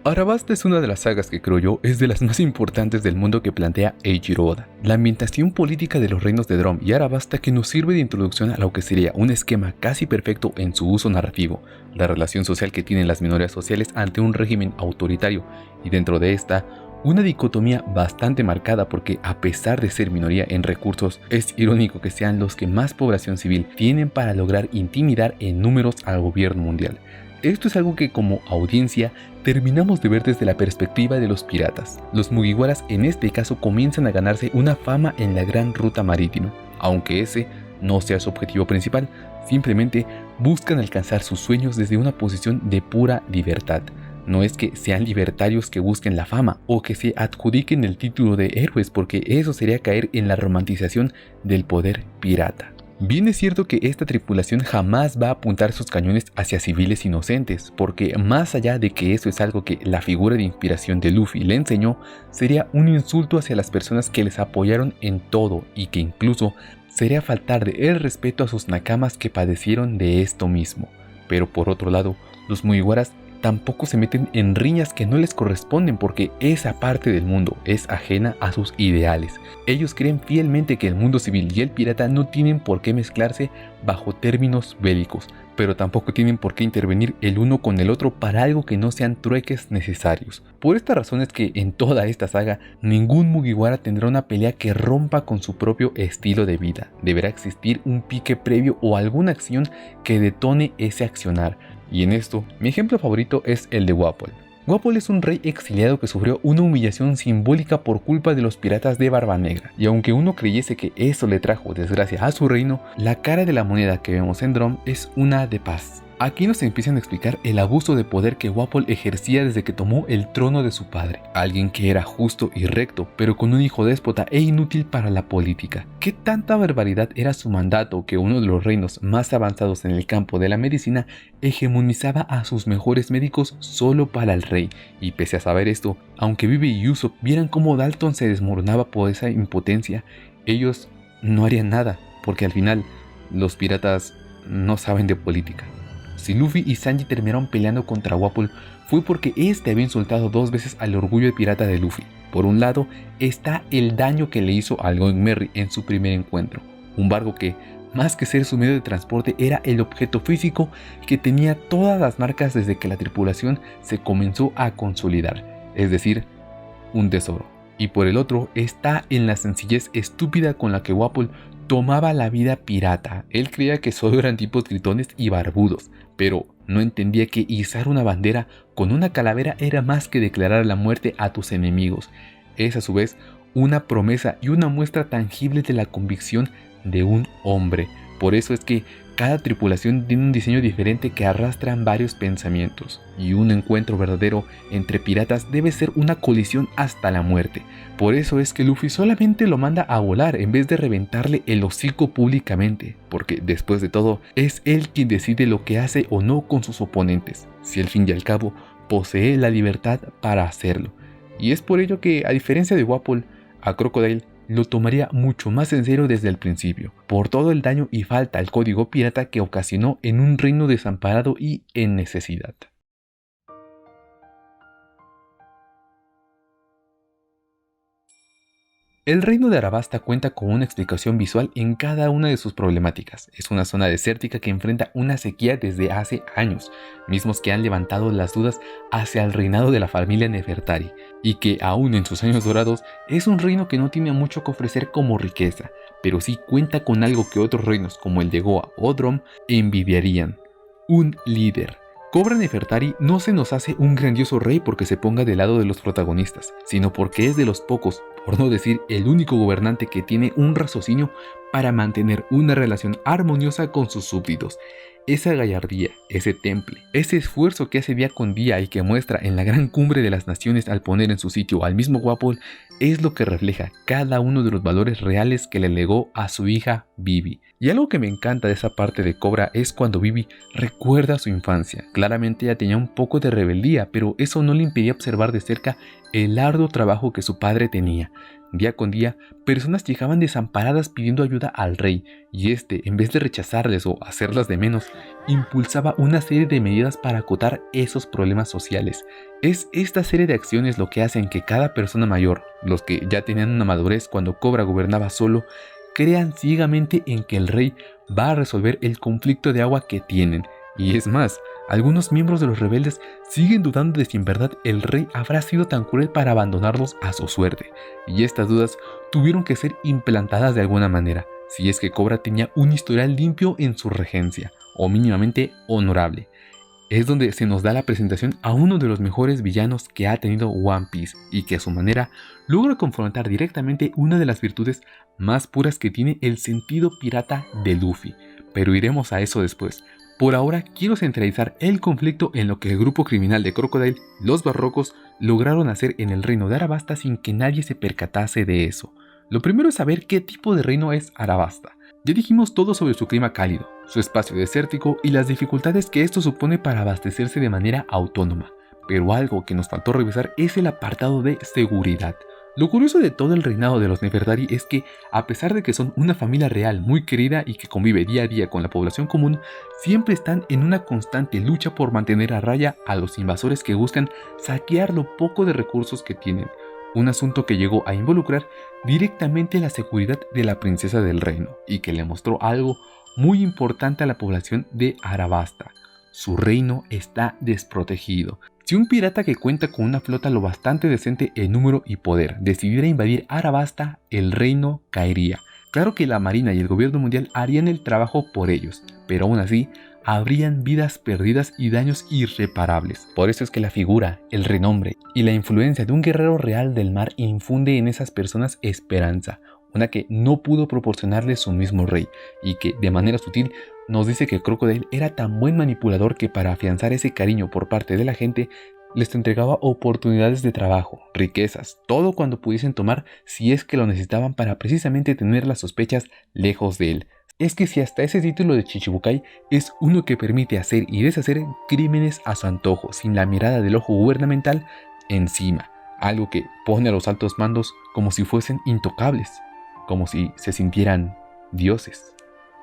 Arabasta es una de las sagas que creo yo es de las más importantes del mundo que plantea Eiichiro Oda. La ambientación política de los reinos de Drum y Arabasta que nos sirve de introducción a lo que sería un esquema casi perfecto en su uso narrativo, la relación social que tienen las minorías sociales ante un régimen autoritario y dentro de esta, una dicotomía bastante marcada porque a pesar de ser minoría en recursos, es irónico que sean los que más población civil tienen para lograr intimidar en números al gobierno mundial. Esto es algo que como audiencia terminamos de ver desde la perspectiva de los piratas. Los Mugiwaras en este caso comienzan a ganarse una fama en la gran ruta marítima, aunque ese no sea su objetivo principal, simplemente buscan alcanzar sus sueños desde una posición de pura libertad. No es que sean libertarios que busquen la fama o que se adjudiquen el título de héroes porque eso sería caer en la romantización del poder pirata. Bien es cierto que esta tripulación jamás va a apuntar sus cañones hacia civiles inocentes, porque más allá de que eso es algo que la figura de inspiración de Luffy le enseñó, sería un insulto hacia las personas que les apoyaron en todo y que incluso sería faltarle el respeto a sus nakamas que padecieron de esto mismo. Pero por otro lado, los Mugiwaras tampoco se meten en riñas que no les corresponden porque esa parte del mundo es ajena a sus ideales. Ellos creen fielmente que el mundo civil y el pirata no tienen por qué mezclarse bajo términos bélicos, pero tampoco tienen por qué intervenir el uno con el otro para algo que no sean trueques necesarios. Por esta razón es que en toda esta saga, ningún Mugiwara tendrá una pelea que rompa con su propio estilo de vida. Deberá existir un pique previo o alguna acción que detone ese accionar. Y en esto, mi ejemplo favorito es el de Wapol. Wapol es un rey exiliado que sufrió una humillación simbólica por culpa de los piratas de Barba Negra, y aunque uno creyese que eso le trajo desgracia a su reino, la cara de la moneda que vemos en Drum es una de paz. Aquí nos empiezan a explicar el abuso de poder que Wapol ejercía desde que tomó el trono de su padre, alguien que era justo y recto, pero con un hijo déspota e inútil para la política. ¿Qué tanta barbaridad era su mandato que uno de los reinos más avanzados en el campo de la medicina hegemonizaba a sus mejores médicos solo para el rey? Y pese a saber esto, aunque Vivi y Usopp vieran cómo Dalton se desmoronaba por esa impotencia, ellos no harían nada, porque al final los piratas no saben de política. Si Luffy y Sanji terminaron peleando contra Wapol fue porque este había insultado 2 veces al orgullo pirata de Luffy. Por un lado está el daño que le hizo al Going Merry en su primer encuentro, un barco que más que ser su medio de transporte era el objeto físico que tenía todas las marcas desde que la tripulación se comenzó a consolidar, es decir, un tesoro. Y por el otro está en la sencillez estúpida con la que Wapol tomaba la vida pirata. Él creía que solo eran tipos gritones y barbudos, pero no entendía que izar una bandera con una calavera era más que declarar la muerte a tus enemigos. Es a su vez una promesa y una muestra tangible de la convicción de un hombre. Por eso es que cada tripulación tiene un diseño diferente que arrastran varios pensamientos, y un encuentro verdadero entre piratas debe ser una colisión hasta la muerte. Por eso es que Luffy solamente lo manda a volar en vez de reventarle el hocico públicamente, porque después de todo es él quien decide lo que hace o no con sus oponentes, si al fin y al cabo posee la libertad para hacerlo. Y es por ello que, a diferencia de Wapol, a Crocodile lo tomaría mucho más en serio desde el principio, por todo el daño y falta al código pirata que ocasionó en un reino desamparado y en necesidad. El reino de Arabasta cuenta con una explicación visual en cada una de sus problemáticas. Es una zona desértica que enfrenta una sequía desde hace años, mismos que han levantado las dudas hacia el reinado de la familia Nefertari, y que aún en sus años dorados es un reino que no tiene mucho que ofrecer como riqueza, pero sí cuenta con algo que otros reinos como el de Goa o Drum envidiarían: un líder. Cobra Nefertari no se nos hace un grandioso rey porque se ponga del lado de los protagonistas, sino porque es de los pocos, por no decir el único gobernante que tiene un raciocinio para mantener una relación armoniosa con sus súbditos. Esa gallardía, ese temple, ese esfuerzo que hace día con día y que muestra en la gran cumbre de las naciones al poner en su sitio al mismo Wapol, es lo que refleja cada uno de los valores reales que le legó a su hija Vivi. Y algo que me encanta de esa parte de Cobra es cuando Vivi recuerda su infancia. Claramente ella tenía un poco de rebeldía, pero eso no le impedía observar de cerca el arduo trabajo que su padre tenía. Día con día, personas llegaban desamparadas pidiendo ayuda al rey, y este, en vez de rechazarles o hacerlas de menos, impulsaba una serie de medidas para acotar esos problemas sociales. Es esta serie de acciones lo que hacen que cada persona mayor, los que ya tenían una madurez cuando Cobra gobernaba solo, crean ciegamente en que el rey va a resolver el conflicto de agua que tienen. Y es más, algunos miembros de los rebeldes siguen dudando de si en verdad el rey habrá sido tan cruel para abandonarlos a su suerte, y estas dudas tuvieron que ser implantadas de alguna manera, si es que Cobra tenía un historial limpio en su regencia, o mínimamente honorable. Es donde se nos da la presentación a uno de los mejores villanos que ha tenido One Piece, y que a su manera logra confrontar directamente una de las virtudes más puras que tiene el sentido pirata de Luffy, pero iremos a eso después. Por ahora quiero centralizar el conflicto en lo que el grupo criminal de Crocodile, los Barrocos, lograron hacer en el reino de Arabasta sin que nadie se percatase de eso. Lo primero es saber qué tipo de reino es Arabasta. Ya dijimos todo sobre su clima cálido, su espacio desértico y las dificultades que esto supone para abastecerse de manera autónoma, pero algo que nos faltó revisar es el apartado de seguridad. Lo curioso de todo el reinado de los Nefertari es que, a pesar de que son una familia real muy querida y que convive día a día con la población común, siempre están en una constante lucha por mantener a raya a los invasores que buscan saquear lo poco de recursos que tienen, un asunto que llegó a involucrar directamente la seguridad de la princesa del reino y que le mostró algo muy importante a la población de Arabasta: su reino está desprotegido. Si un pirata que cuenta con una flota lo bastante decente en número y poder decidiera invadir Arabasta, el reino caería. Claro que la marina y el gobierno mundial harían el trabajo por ellos, pero aún así habrían vidas perdidas y daños irreparables. Por eso es que la figura, el renombre y la influencia de un guerrero real del mar infunde en esas personas esperanza, una que no pudo proporcionarle su mismo rey, y que de manera sutil nos dice que Crocodile era tan buen manipulador que para afianzar ese cariño por parte de la gente les entregaba oportunidades de trabajo, riquezas, todo cuando pudiesen tomar si es que lo necesitaban para precisamente tener las sospechas lejos de él. Es que si hasta ese título de Chichibukai es uno que permite hacer y deshacer crímenes a su antojo sin la mirada del ojo gubernamental encima, algo que pone a los altos mandos como si fuesen intocables, como si se sintieran dioses.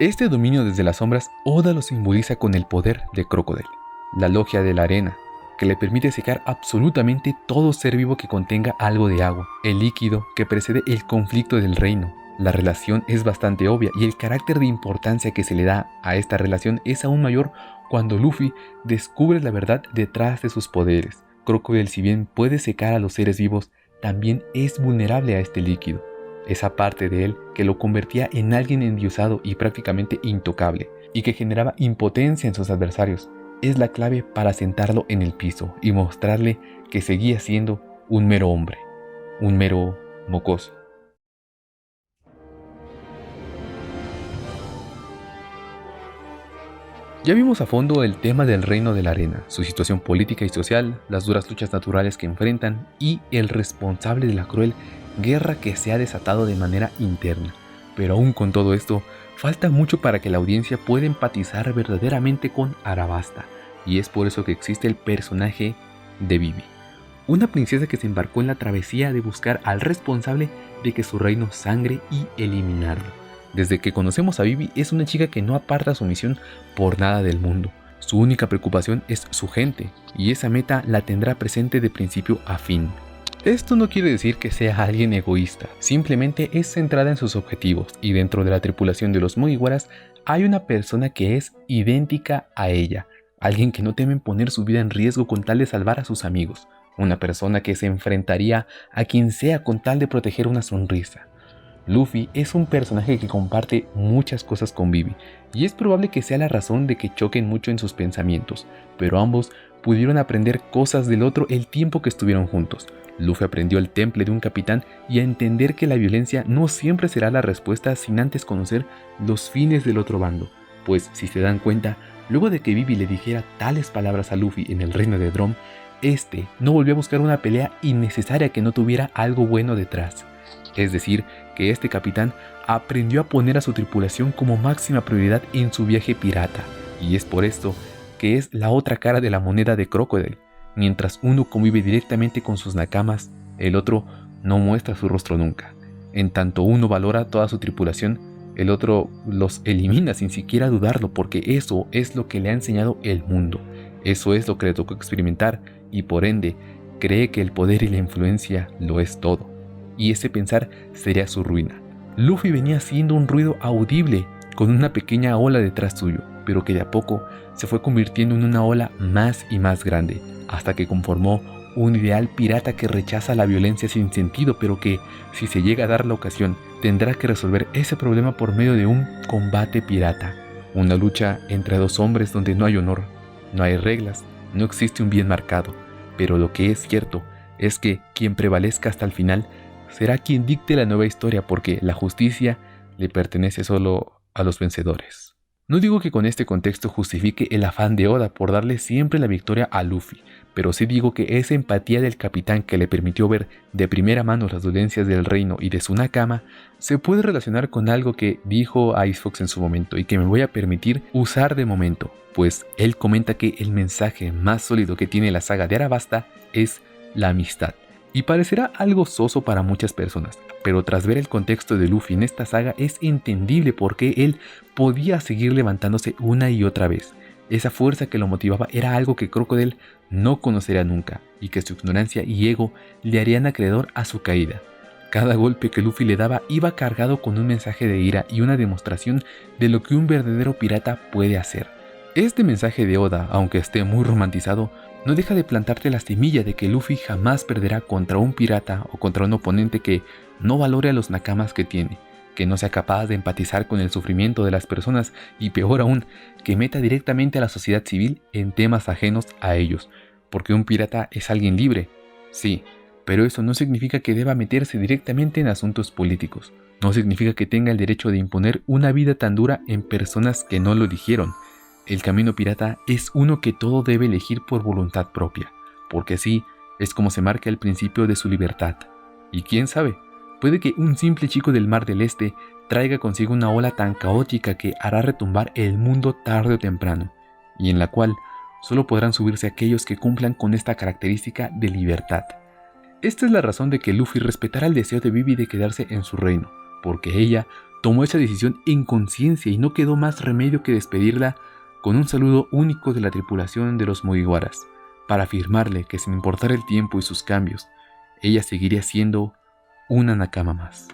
Este dominio desde las sombras Oda lo simboliza con el poder de Crocodile, la logia de la arena, que le permite secar absolutamente todo ser vivo que contenga algo de agua, el líquido que precede el conflicto del reino. La relación es bastante obvia y el carácter de importancia que se le da a esta relación es aún mayor cuando Luffy descubre la verdad detrás de sus poderes. Crocodile, si bien puede secar a los seres vivos, también es vulnerable a este líquido, esa parte de él que lo convertía en alguien endiosado y prácticamente intocable, y que generaba impotencia en sus adversarios. Es la clave para sentarlo en el piso y mostrarle que seguía siendo un mero hombre, un mero mocoso. Ya vimos a fondo el tema del reino de la arena, su situación política y social, las duras luchas naturales que enfrentan y el responsable de la cruel guerra que se ha desatado de manera interna. Pero aún con todo esto, falta mucho para que la audiencia pueda empatizar verdaderamente con Arabasta, y es por eso que existe el personaje de Vivi, una princesa que se embarcó en la travesía de buscar al responsable de que su reino sangre y eliminarlo. Desde que conocemos a Vivi es una chica que no aparta su misión por nada del mundo. Su única preocupación es su gente, y esa meta la tendrá presente de principio a fin. Esto no quiere decir que sea alguien egoísta, simplemente es centrada en sus objetivos, y dentro de la tripulación de los Mugiwaras hay una persona que es idéntica a ella, alguien que no teme poner su vida en riesgo con tal de salvar a sus amigos, una persona que se enfrentaría a quien sea con tal de proteger una sonrisa. Luffy es un personaje que comparte muchas cosas con Vivi, y es probable que sea la razón de que choquen mucho en sus pensamientos, pero ambos pudieron aprender cosas del otro el tiempo que estuvieron juntos. Luffy aprendió el temple de un capitán y a entender que la violencia no siempre será la respuesta sin antes conocer los fines del otro bando, pues si se dan cuenta, luego de que Vivi le dijera tales palabras a Luffy en el reino de Drum, este no volvió a buscar una pelea innecesaria que no tuviera algo bueno detrás. Es decir, que este capitán aprendió a poner a su tripulación como máxima prioridad en su viaje pirata, y es por esto que es la otra cara de la moneda de Crocodile. Mientras uno convive directamente con sus nakamas, el otro no muestra su rostro nunca. En tanto uno valora toda su tripulación, el otro los elimina sin siquiera dudarlo, porque eso es lo que le ha enseñado el mundo. Eso es lo que le tocó experimentar y por ende cree que el poder y la influencia lo es todo. Y ese pensar sería su ruina. Luffy venía haciendo un ruido audible con una pequeña ola detrás suyo, pero que de a poco se fue convirtiendo en una ola más y más grande, hasta que conformó un ideal pirata que rechaza la violencia sin sentido, pero que, si se llega a dar la ocasión, tendrá que resolver ese problema por medio de un combate pirata. Una lucha entre dos hombres donde no hay honor, no hay reglas, no existe un bien marcado, pero lo que es cierto es que quien prevalezca hasta el final será quien dicte la nueva historia, porque la justicia le pertenece solo a los vencedores. No digo que con este contexto justifique el afán de Oda por darle siempre la victoria a Luffy, pero sí digo que esa empatía del capitán que le permitió ver de primera mano las dolencias del reino y de su Nakama se puede relacionar con algo que dijo Icefox en su momento y que me voy a permitir usar de momento, pues él comenta que el mensaje más sólido que tiene la saga de Arabasta es la amistad. Y parecerá algo soso para muchas personas, pero tras ver el contexto de Luffy en esta saga es entendible por qué él podía seguir levantándose una y otra vez. Esa fuerza que lo motivaba era algo que Crocodile no conocería nunca, y que su ignorancia y ego le harían acreedor a su caída. Cada golpe que Luffy le daba iba cargado con un mensaje de ira y una demostración de lo que un verdadero pirata puede hacer. Este mensaje de Oda, aunque esté muy romantizado, no deja de plantarte la semilla de que Luffy jamás perderá contra un pirata o contra un oponente que no valore a los nakamas que tiene, que no sea capaz de empatizar con el sufrimiento de las personas y peor aún, que meta directamente a la sociedad civil en temas ajenos a ellos, porque un pirata es alguien libre, sí, pero eso no significa que deba meterse directamente en asuntos políticos, no significa que tenga el derecho de imponer una vida tan dura en personas que no lo eligieron. El camino pirata es uno que todo debe elegir por voluntad propia, porque así es como se marca el principio de su libertad. Y quién sabe, puede que un simple chico del Mar del Este traiga consigo una ola tan caótica que hará retumbar el mundo tarde o temprano, y en la cual solo podrán subirse aquellos que cumplan con esta característica de libertad. Esta es la razón de que Luffy respetara el deseo de Vivi de quedarse en su reino, porque ella tomó esa decisión en conciencia y no quedó más remedio que despedirla con un saludo único de la tripulación de los Mugiwaras, para afirmarle que sin importar el tiempo y sus cambios, ella seguiría siendo una Nakama más.